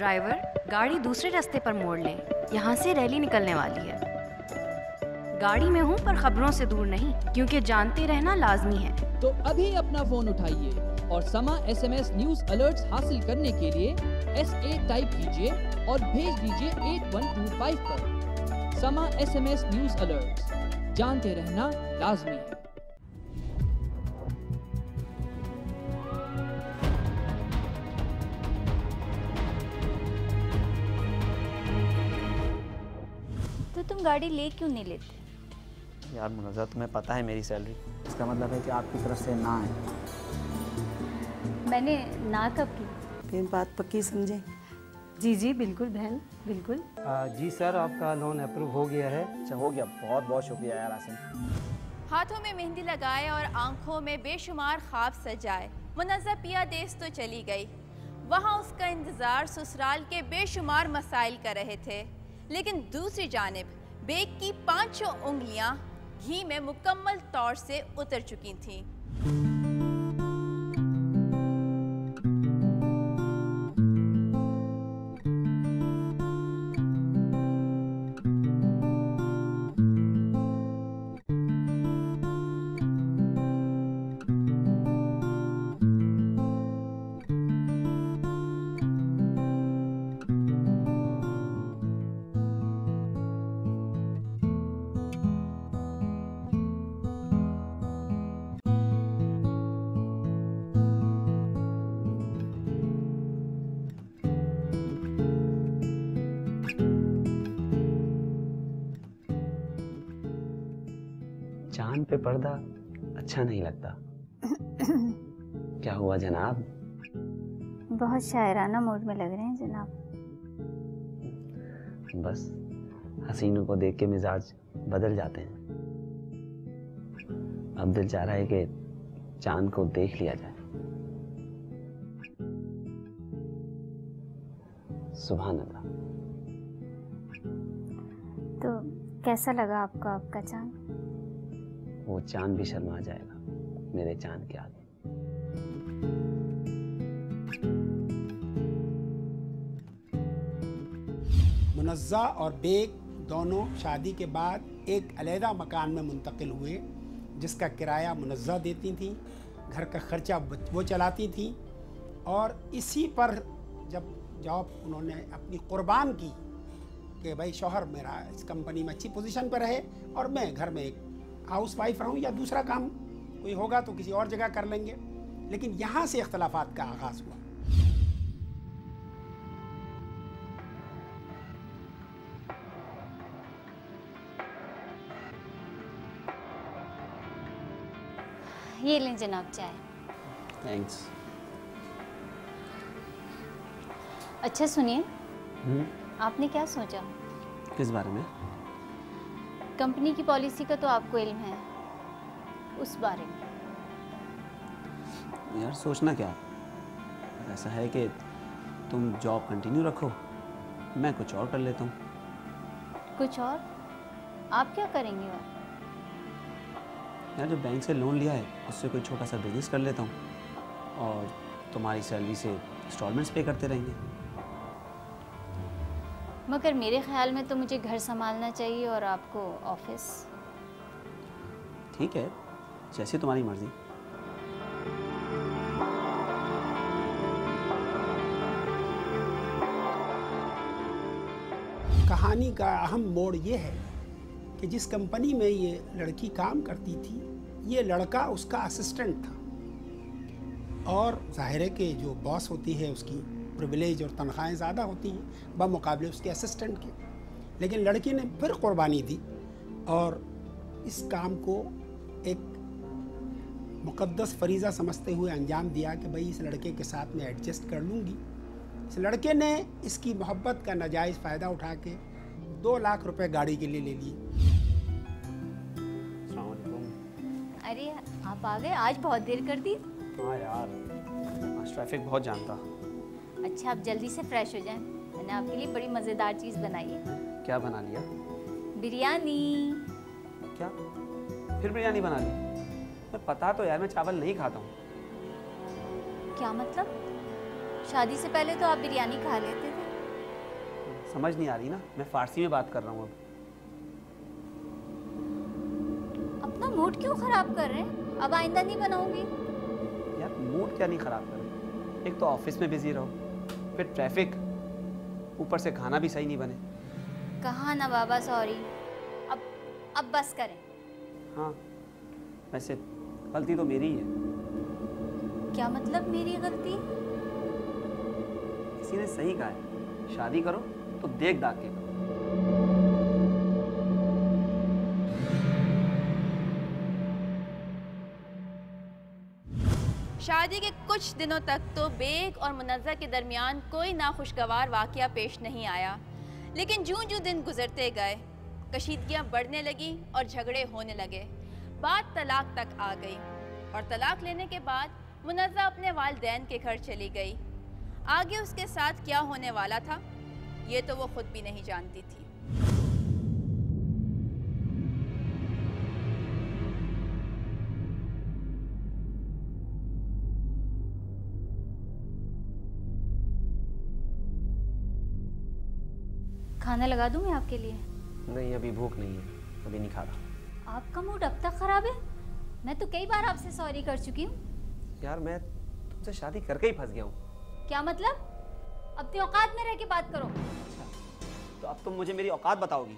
Driver, गाड़ी दूसरे रास्ते पर मोड़ लें। यहाँ से रैली निकलने वाली है। गाड़ी में हूँ पर खबरों से दूर नहीं, क्योंकि जानते रहना लाजमी है। तो अभी अपना फोन उठाइए और समा SMS न्यूज अलर्ट्स हासिल करने के लिए SA टाइप कीजिए और भेज दीजिए 8125 पर। समा SMS न्यूज अलर्ट्स, जानते रहना लाजमी है। तो तुम गाड़ी ले क्यों नहीं लेते? यार मुनज़्ज़ा, तुम्हें पता है मेरी सैलरी। इसका मतलब है कि आपकी तरफ से ना है। मैंने ना कब की? फिर बात पक्की समझे? जी जी बिल्कुल बहन, बिल्कुल। जी सर, आपका लोन अप्रूव हो गया है। अच्छा, हो गया। बहुत बहुत शुक्रिया यार आसिम। हाथों में मेहंदी लगाए और आंखों में बेशुमार ख्वाब सजाए मुनज़्ज़ा पिया देश तो चली गई। वहाँ उसका इंतज़ार ससुराल के बेशुमार मसाइल कर रहे थे, लेकिन दूसरी जानिब बेग की 5 उंगलियां घी में मुकम्मल तौर से उतर चुकी थीं। चांद पे पर्दा अच्छा नहीं लगता। क्या हुआ जनाब? बहुत शायराना मूड में लग रहे हैं जनाब। बस हसीनों को देख के मिजाज बदल जाते हैं। अब दिल चाह रहा है कि चांद को देख लिया जाए। सुभान अल्लाह। तो कैसा लगा आपको आपका चांद? वो चांद भी शर्मा जाएगा मेरे चांद के आगे। मुनज़्ज़ा और बेग दोनों शादी के बाद एक अलहदा मकान में मुंतकिल हुए, जिसका किराया मुनज़्ज़ा देती थी, घर का खर्चा वो चलाती थी। और इसी पर जब जॉब उन्होंने अपनी कुर्बान की कि भाई शौहर मेरा इस कंपनी में अच्छी पोजीशन पर रहे और मैं घर में एक हाउस वाइफ रहूँ, या दूसरा काम कोई होगा तो किसी और जगह कर लेंगे। लेकिन यहाँ से इख्तलाफात का आगाज़ हुआ। ये लें जनाब चाय। थैंक्स। अच्छा सुनिए, आपने क्या सोचा? किस बारे में? कंपनी की पॉलिसी का तो आपको इल्म है, उस बारे में। यार सोचना क्या, ऐसा है कि तुम जॉब कंटिन्यू रखो, मैं कुछ और कर लेता हूँ। कुछ और? आप क्या करेंगे? और यार जो बैंक से लोन लिया है उससे कोई छोटा सा बिजनेस कर लेता हूँ और तुम्हारी सैलरी से इंस्टॉलमेंट्स पे करते रहेंगे। मगर मेरे ख्याल में तो मुझे घर संभालना चाहिए और आपको ऑफिस। ठीक है, जैसी तुम्हारी मर्जी। कहानी का अहम मोड़ ये है कि जिस कंपनी में ये लड़की काम करती थी, ये लड़का उसका असिस्टेंट था। और जाहिर है कि जो बॉस होती है उसकी प्रिविलेज और तनख्वाहें ज़्यादा होती हैं बमुकाबले उसके असिस्टेंट के। लेकिन लड़की ने फिर कुर्बानी दी और इस काम को एक मुक़द्दस फरीज़ा समझते हुए अंजाम दिया कि भाई इस लड़के के साथ मैं एडजस्ट कर लूँगी। इस लड़के ने इसकी मोहब्बत का नाजायज़ फ़ायदा उठा के 2 लाख रुपए गाड़ी के लिए ले लिए। अरे आप आ गए, आज बहुत देर कर दी। हाँ यार, आज ट्रैफिक बहुत जाम था। अच्छा, आप जल्दी से फ्रेश हो जाएं। मैंने आपके लिए बड़ी मज़ेदार चीज़ बनाई है। क्या बना लिया? बिरयानी। क्या फिर बिरयानी बना ली? मैं पता तो यार, मैं चावल नहीं खाता हूँ। क्या मतलब? शादी से पहले तो आप बिरयानी खा लेते थे। समझ नहीं आ रही ना, मैं फ़ारसी में बात कर रहा हूँ अब। अपना मूड क्यों खराब कर रहे हैं? अब आइंदा नहीं बनाऊंगी। यार मूड क्या नहीं ख़राब कर रहे, एक तो ऑफिस में बिजी रहो, फिर ट्रैफिक, ऊपर से खाना भी सही नहीं बने। कहा ना बाबा सॉरी, अब बस करें। हाँ वैसे गलती तो मेरी ही है। क्या मतलब मेरी गलती? किसी ने सही कहा है, शादी करो तो देख दाग के करो। शादी के कुछ दिनों तक तो बेग और मुनज़्ज़ा के दरमियान कोई नाखुशगवार वाक़या पेश नहीं आया, लेकिन जूं जूं दिन गुजरते गए कशीदगियाँ बढ़ने लगी और झगड़े होने लगे। बात तलाक तक आ गई और तलाक लेने के बाद मुनज़्ज़ा अपने वालिदैन के घर चली गई। आगे उसके साथ क्या होने वाला था ये तो वो खुद भी नहीं जानती थी। खाना लगा दूं मैं आपके लिए? नहीं अभी भूख नहीं है, अभी नहीं खा रहा। आपका मूड अब तक खराब है? मैं तो कई बार आपसे सॉरी कर चुकी हूँ। यार मैं तुमसे शादी करके ही फंस गया हूँ। क्या मतलब? अपनी औकात में रह के बात करो। अच्छा तो अब तुम मुझे मेरी औकात बताओगी?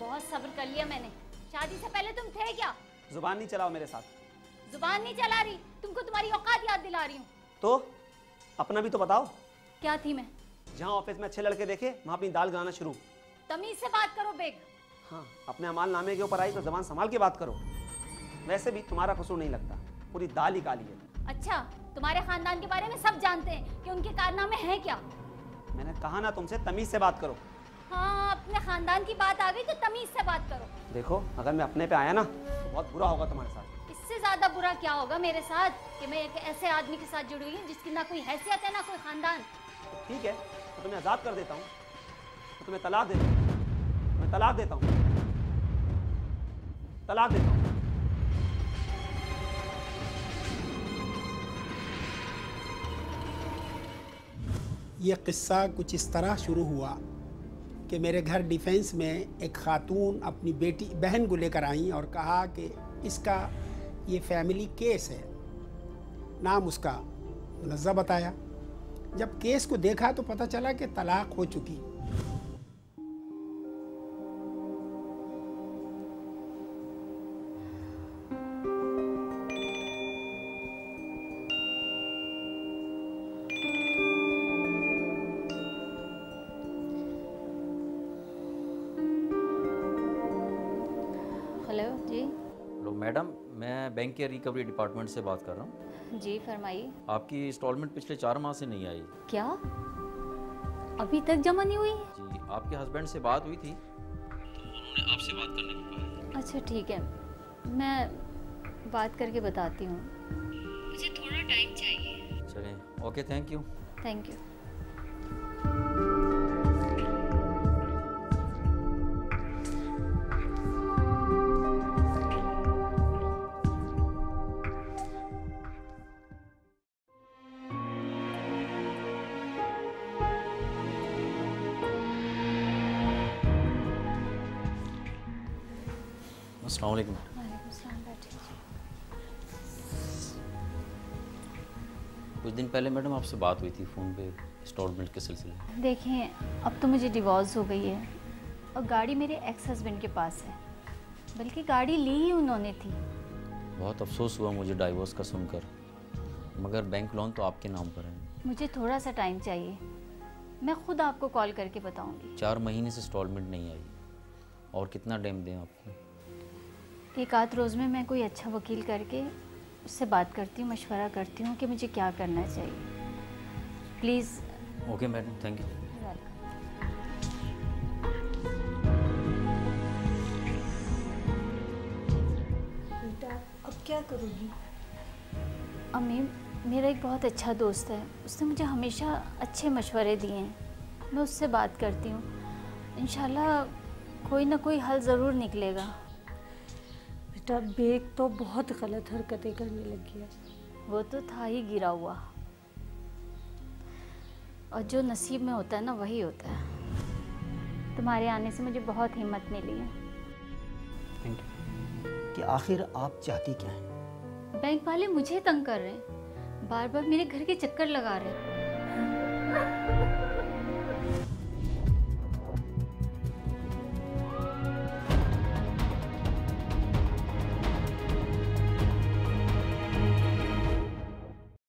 बहुत सब्र कर लिया मैंने। शादी से पहले तुम थे क्या? जुबान नहीं चलाओ मेरे साथ। जुबान नहीं चला रही, तुमको तुम्हारी औकात याद दिला रही हूँ। तो अपना भी तो बताओ। क्या थी मैं? जहाँ ऑफिस में अच्छे लड़के देखे वहाँ अपनी दाल गिराना शुरू। तमीज से बात करो बेग। हाँ अपने अमाल नामे के ऊपर आई तो जबान संभाल के बात करो। वैसे भी तुम्हारा कसूर नहीं लगता, पूरी दाल ही काली है। अच्छा तुम्हारे खानदान के बारे में सब जानते हैं कि उनके कारनामे हैं क्या? मैंने कहा ना तुमसे तमीज से बात करो। हाँ अपने खानदान की बात आ गई तो तमीज से बात करो। देखो अगर मैं अपने पे आया ना तो बहुत बुरा होगा तुम्हारे साथ। इससे ज्यादा बुरा क्या होगा मेरे साथ कि मैं एक ऐसे आदमी के साथ जुड़ी हुई हूँ जिसकी ना कोई हैसियत है ना कोई खानदान। तो ठीक है तो तुम्हें आज़ाद कर देता हूँ, तो तुम्हें तलाक देता हूँ, मैं तलाक देता हूँ, तलाक देता हूँ। ये किस्सा कुछ इस तरह शुरू हुआ कि मेरे घर डिफेंस में एक खातून अपनी बेटी बहन को लेकर आई और कहा कि इसका ये फैमिली केस है। नाम उसका मुनज़्ज़ा बताया। जब केस को देखा तो पता चला कि तलाक हो चुकी। हेलो जी। हेलो मैडम, मैं बैंक के रिकवरी डिपार्टमेंट से बात कर रहा हूँ। जी फरमाइए। आपकी इंस्टॉलमेंट पिछले 4 माह से नहीं आई। क्या अभी तक जमा नहीं हुई? जी आपके हस्बैंड से बात हुई थी तो उन्होंने आपसे बात करने को कहा। अच्छा ठीक है, मैं बात करके बताती हूँ। मुझे थोड़ा टाइम चाहिए। चलें okay, thank you. Thank you. अस्सलाम वालेकुम। वालेकुम सलाम, बैठिए। कुछ दिन पहले मैडम आपसे बात हुई थी फ़ोन पे इंस्टॉलमेंट के सिलसिले में। देखिए अब तो मुझे डिवोर्स हो गई है और गाड़ी मेरे एक्स हस्बैंड के पास है, बल्कि गाड़ी ली ही उन्होंने थी। बहुत अफसोस हुआ मुझे डाइवोर्स का सुनकर, मगर बैंक लोन तो आपके नाम पर है। मुझे थोड़ा सा टाइम चाहिए, मैं खुद आपको कॉल करके बताऊंगी। 4 महीने से इंस्टॉलमेंट नहीं आई, और कितना टाइम दें आपको? एक आध रोज़ में मैं कोई अच्छा वकील करके उससे बात करती हूँ, मशवरा करती हूँ कि मुझे क्या करना चाहिए। Please. Okay madam, thank you. बेटा अब क्या करोगी? अम्मी मेरा एक बहुत अच्छा दोस्त है, उसने मुझे हमेशा अच्छे मशवरे दिए हैं, मैं उससे बात करती हूँ। इंशाल्लाह कोई ना कोई हल ज़रूर निकलेगा। बेटा बेग तो बहुत गलत हरकतें करने लगी है। वो तो था ही गिरा हुआ, और जो नसीब में होता है ना वही होता है। तुम्हारे आने से मुझे बहुत हिम्मत मिली है। Thank you. कि आखिर आप चाहती क्या हैं? बैंक वाले मुझे तंग कर रहे हैं, बार बार मेरे घर के चक्कर लगा रहे हैं।